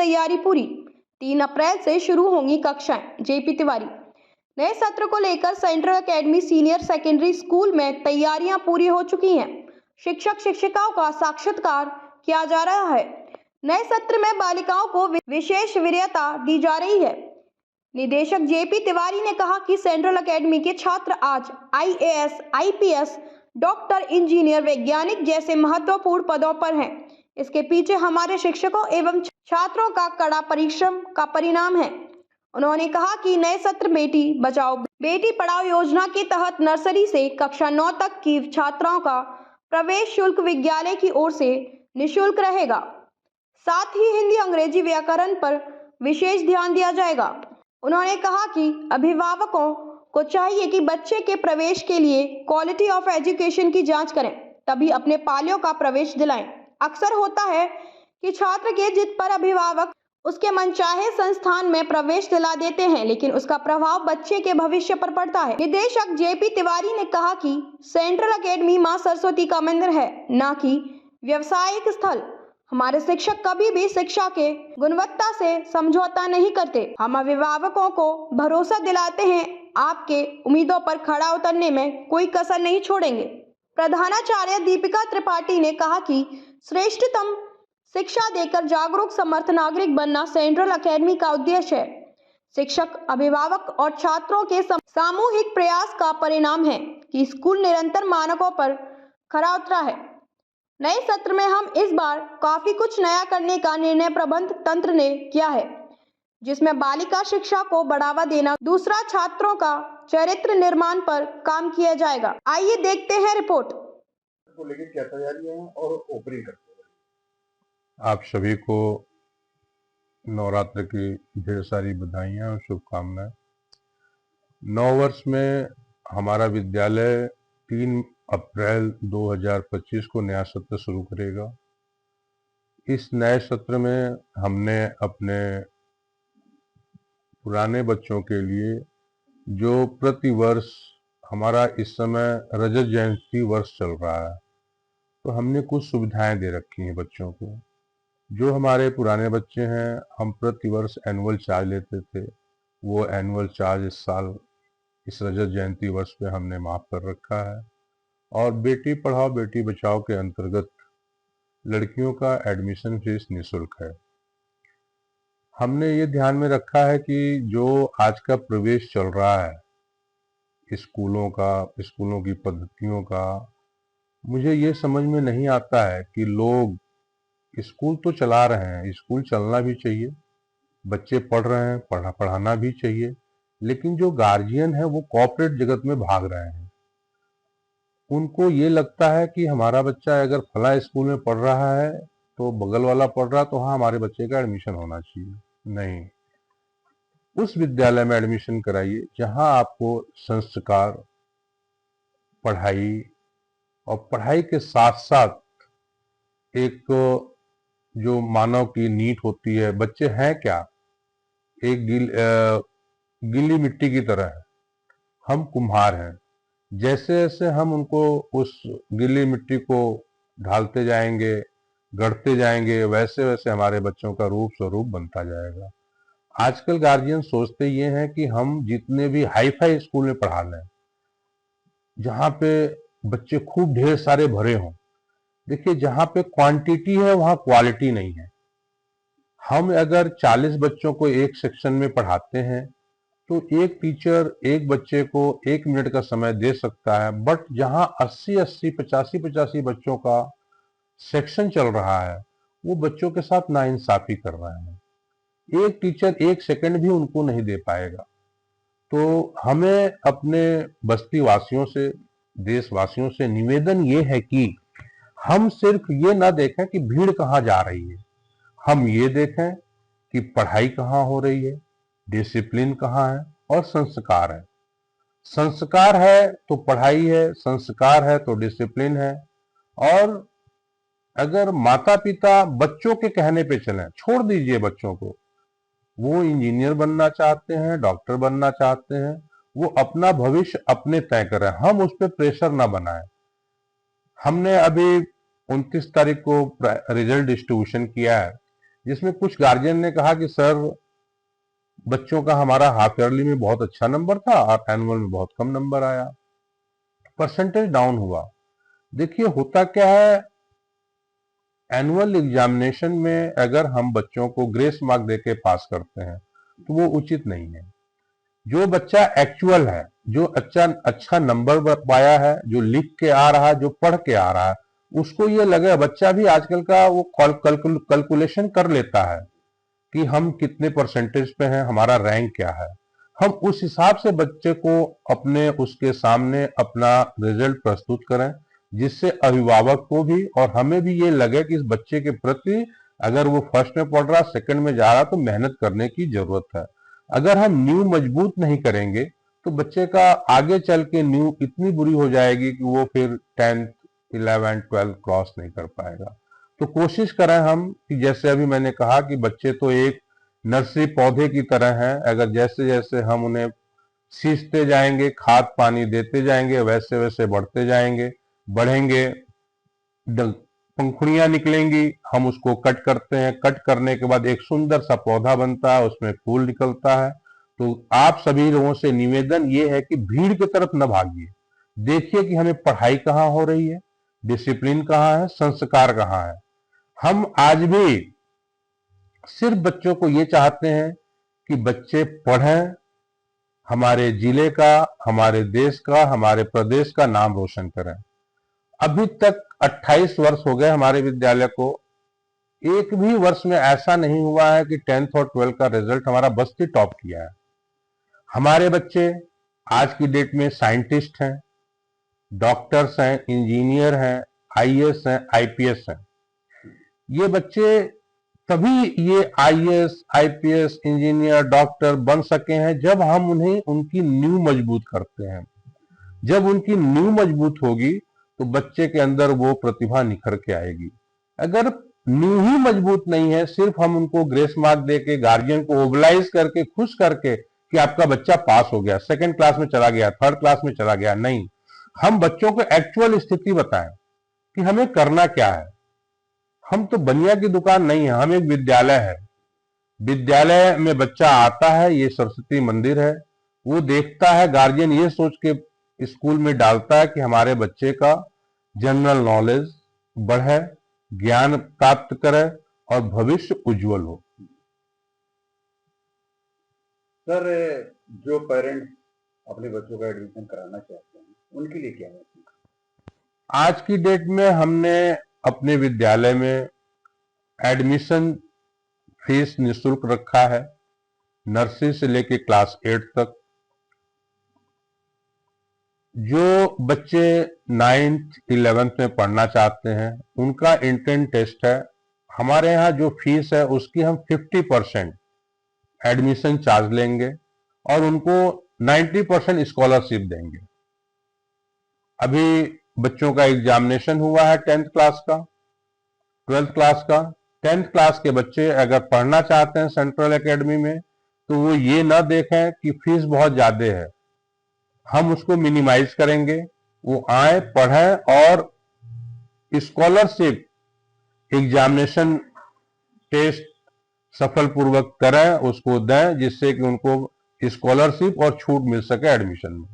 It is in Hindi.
तैयारी पूरी। 3 अप्रैल से शुरू होंगी कक्षाएं। जेपी तिवारी। नए सत्र को लेकर central academy senior secondary school में तैयारियां पूरी हो चुकी हैं। शिक्षक शिक्षिकाओं का साक्षात्कार किया जा रहा है। नए सत्र में बालिकाओं को विशेष वरीयता दी जा रही है। निदेशक जेपी तिवारी ने कहा कि सेंट्रल एकेडमी के छात्र आज आईएएस, आईपीएस, डॉक्टर, इंजीनियर, वैज्ञानिक जैसे महत्वपूर्ण पदों पर हैं। इसके पीछे हमारे शिक्षकों एवं छात्रों का कड़ा परिश्रम का परिणाम है। उन्होंने कहा कि नए सत्र बेटी बचाओ बेटी पढ़ाओ योजना के तहत नर्सरी से कक्षा 9 तक की छात्राओं का प्रवेश शुल्क विद्यालय की ओर से निःशुल्क रहेगा। साथ ही हिंदी, अंग्रेजी व्याकरण पर विशेष ध्यान दिया जाएगा। उन्होंने कहा कि अभिभावकों को चाहिए कि बच्चे के प्रवेश के लिए क्वालिटी ऑफ एजुकेशन की जांच करें, तभी अपने पालियों का प्रवेश दिलाएं। अक्सर होता है कि छात्र के जिद पर अभिभावक उसके मनचाहे संस्थान में प्रवेश दिला देते हैं, लेकिन उसका प्रभाव बच्चे के भविष्य पर पड़ता है। निदेशक जेपी तिवारी ने कहा कि सेंट्रल एकेडमी मां सरस्वती का मंदिर है, न कि व्यवसायिक स्थल। हमारे शिक्षक कभी भी शिक्षा के गुणवत्ता से समझौता नहीं करते। हम अभिभावकों को भरोसा दिलाते हैं, आपके उम्मीदों पर खड़ा उतरने में कोई कसर नहीं छोड़ेंगे। प्रधानाचार्य दीपिका त्रिपाठी ने कहा कि श्रेष्ठतम शिक्षा देकर जागरूक समर्थ नागरिक बनना सेंट्रल एकेडमी का उद्देश्य है। शिक्षक, अभिभावक और छात्रों के सामूहिक प्रयास का परिणाम है कि स्कूल निरंतर मानकों पर खरा उतरा है। नए सत्र में हम इस बार काफी कुछ नया करने का निर्णय प्रबंध तंत्र ने किया है, जिसमें बालिका शिक्षा को बढ़ावा देना, दूसरा छात्रों का चरित्र निर्माण पर काम किया जाएगा। आइए देखते हैं रिपोर्ट को लेकर क्या तैयारियां हैं और ओपनिंग करते हैं। आप सभी को नवरात्र की ढेर सारी बधाइयां और शुभकामनाएं। नव वर्ष में हमारा विद्यालय 3 अप्रैल 2025 को नया सत्र शुरू करेगा। इस नए सत्र में हमने अपने पुराने बच्चों के लिए, जो प्रतिवर्ष हमारा इस समय रजत जयंती वर्ष चल रहा है, तो हमने कुछ सुविधाएं दे रखी हैं बच्चों को। जो हमारे पुराने बच्चे हैं, हम प्रतिवर्ष एनुअल चार्ज लेते थे, वो एनुअल चार्ज इस साल इस रजत जयंती वर्ष पे हमने माफ कर रखा है। और बेटी पढ़ाओ बेटी बचाओ के अंतर्गत लड़कियों का एडमिशन फीस निःशुल्क है। हमने ये ध्यान में रखा है कि जो आज का प्रवेश चल रहा है स्कूलों का, स्कूलों की पद्धतियों का, मुझे ये समझ में नहीं आता है कि लोग स्कूल तो चला रहे हैं, स्कूल चलना भी चाहिए, बच्चे पढ़ रहे हैं, पढ़ाना भी चाहिए, लेकिन जो गार्जियन है वो कॉर्पोरेट जगत में भाग रहे हैं। उनको ये लगता है कि हमारा बच्चा अगर फला स्कूल में पढ़ रहा है तो बगल वाला पढ़ रहा, तो हाँ हमारे बच्चे का एडमिशन होना चाहिए। नहीं, उस विद्यालय में एडमिशन कराइए जहां आपको संस्कार, पढ़ाई और पढ़ाई के साथ साथ एक जो मानव की नीड होती है। बच्चे हैं क्या, एक गीली मिट्टी की तरह है, हम कुम्हार हैं। जैसे जैसे हम उनको उस गीली मिट्टी को ढालते जाएंगे, गढ़ते जाएंगे, वैसे वैसे हमारे बच्चों का रूप स्वरूप बनता जाएगा। आजकल गार्जियन सोचते ये हैं कि हम जितने भी हाई फाई स्कूल में पढ़ा लें, जहाँ पे बच्चे खूब ढेर सारे भरे हों। देखिए, जहाँ पे क्वांटिटी है वहाँ क्वालिटी नहीं है। हम अगर 40 बच्चों को एक सेक्शन में पढ़ाते हैं तो एक टीचर एक बच्चे को 1 मिनट का समय दे सकता है, बट जहां 80-80, 85-85 बच्चों का सेक्शन चल रहा है, वो बच्चों के साथ नाइंसाफी कर रहे हैं। एक टीचर 1 सेकंड भी उनको नहीं दे पाएगा। तो हमें अपने बस्ती वासियों से, देशवासियों से निवेदन ये है कि हम सिर्फ ये ना देखें कि भीड़ कहाँ जा रही है, हम ये देखें कि पढ़ाई कहाँ हो रही है, डिसिप्लिन कहाँ है और संस्कार है। संस्कार है तो पढ़ाई है, संस्कार है तो डिसिप्लिन है। और अगर माता पिता बच्चों के कहने पे चलें, छोड़ दीजिए बच्चों को, वो इंजीनियर बनना चाहते हैं, डॉक्टर बनना चाहते हैं, वो अपना भविष्य अपने तय करें, हम उस पर प्रेशर ना बनाएं। हमने अभी 29 तारीख को रिजल्ट डिस्ट्रीब्यूशन किया है। जिसमें कुछ गार्जियन ने कहा कि सर बच्चों का हमारा हाफ ईयरली में बहुत अच्छा नंबर था और एनुअल में बहुत कम नंबर आया, परसेंटेज डाउन हुआ। देखिए होता क्या है, एनुअल एग्जामिनेशन में अगर हम बच्चों को ग्रेस मार्क देके पास करते हैं तो वो उचित नहीं है। जो बच्चा एक्चुअल है, जो अच्छा नंबर पाया है, जो लिख के आ रहा है, जो पढ़ के आ रहा है, उसको ये लगे, बच्चा भी आजकल का वो कैलकुलेशन कर लेता है कि हम कितने परसेंटेज पे हैं, हमारा रैंक क्या है। हम उस हिसाब से बच्चे को अपने उसके सामने अपना रिजल्ट प्रस्तुत करें, जिससे अभिभावक को भी और हमें भी ये लगे कि इस बच्चे के प्रति अगर वो फर्स्ट में पढ़ रहा, सेकंड में जा रहा, तो मेहनत करने की जरूरत है। अगर हम नींव मजबूत नहीं करेंगे तो बच्चे का आगे चल के नींव इतनी बुरी हो जाएगी कि वो फिर 10th 11th 12th क्रॉस नहीं कर पाएगा। तो कोशिश करें हम कि जैसे अभी मैंने कहा कि बच्चे तो एक नर्सरी पौधे की तरह हैं, अगर जैसे जैसे हम उन्हें सींचते जाएंगे, खाद पानी देते जाएंगे, वैसे वैसे बढ़ते जाएंगे, बढ़ेंगे, पंखुड़ियां निकलेंगी, हम उसको कट करते हैं, कट करने के बाद एक सुंदर सा पौधा बनता है, उसमें फूल निकलता है। तो आप सभी लोगों से निवेदन ये है कि भीड़ की तरफ न भागिए, देखिए कि हमें पढ़ाई कहाँ हो रही है, डिसिप्लिन कहाँ है, संस्कार कहाँ है। हम आज भी सिर्फ बच्चों को ये चाहते हैं कि बच्चे पढ़ें, हमारे जिले का, हमारे देश का, हमारे प्रदेश का नाम रोशन करें। अभी तक 28 वर्ष हो गए हमारे विद्यालय को, एक भी वर्ष में ऐसा नहीं हुआ है कि 10th और 12th का रिजल्ट हमारा बस्ती टॉप किया है। हमारे बच्चे आज की डेट में साइंटिस्ट हैं, डॉक्टर्स हैं, इंजीनियर हैं, आईएएस हैं, आईपीएस हैं। ये बच्चे तभी ये आईएएस, आईपीएस, इंजीनियर, डॉक्टर बन सके हैं जब हम उन्हें उनकी नींव मजबूत करते हैं। जब उनकी नींव मजबूत होगी तो बच्चे के अंदर वो प्रतिभा निखर के आएगी। अगर नींव ही मजबूत नहीं है, सिर्फ हम उनको ग्रेस मार्क देके, गार्जियन को ओबलाइज करके, खुश करके कि आपका बच्चा पास हो गया, सेकंड क्लास में चला गया, थर्ड क्लास में चला गया, नहीं, हम बच्चों को एक्चुअल स्थिति बताएं कि हमें करना क्या है। हम तो बनिया की दुकान नहीं है, हम एक विद्यालय है। विद्यालय में बच्चा आता है, ये सरस्वती मंदिर है, वो देखता है, गार्जियन ये सोच के स्कूल में डालता है कि हमारे बच्चे का जनरल नॉलेज बढ़े, ज्ञान प्राप्त करे और भविष्य उज्जवल हो। सर, जो पेरेंट्स अपने बच्चों का एडमिशन कराना चाहते हैं उनके लिए क्या है? आज की डेट में हमने अपने विद्यालय में एडमिशन फीस निःशुल्क रखा है, नर्सरी से लेकर क्लास 8 तक। जो बच्चे 9th 11th में पढ़ना चाहते हैं उनका एंट्रेंस टेस्ट है। हमारे यहाँ जो फीस है उसकी हम 50% एडमिशन चार्ज लेंगे और उनको 90% स्कॉलरशिप देंगे। अभी बच्चों का एग्जामिनेशन हुआ है 10th क्लास का, 12th क्लास का। 10th क्लास के बच्चे अगर पढ़ना चाहते हैं सेंट्रल एकेडमी में तो वो ये ना देखें कि फीस बहुत ज्यादा है, हम उसको मिनिमाइज करेंगे, वो आए, पढ़ें और स्कॉलरशिप एग्जामिनेशन टेस्ट सफलपूर्वक करें, उसको दें, जिससे कि उनको स्कॉलरशिप और छूट मिल सके एडमिशन में।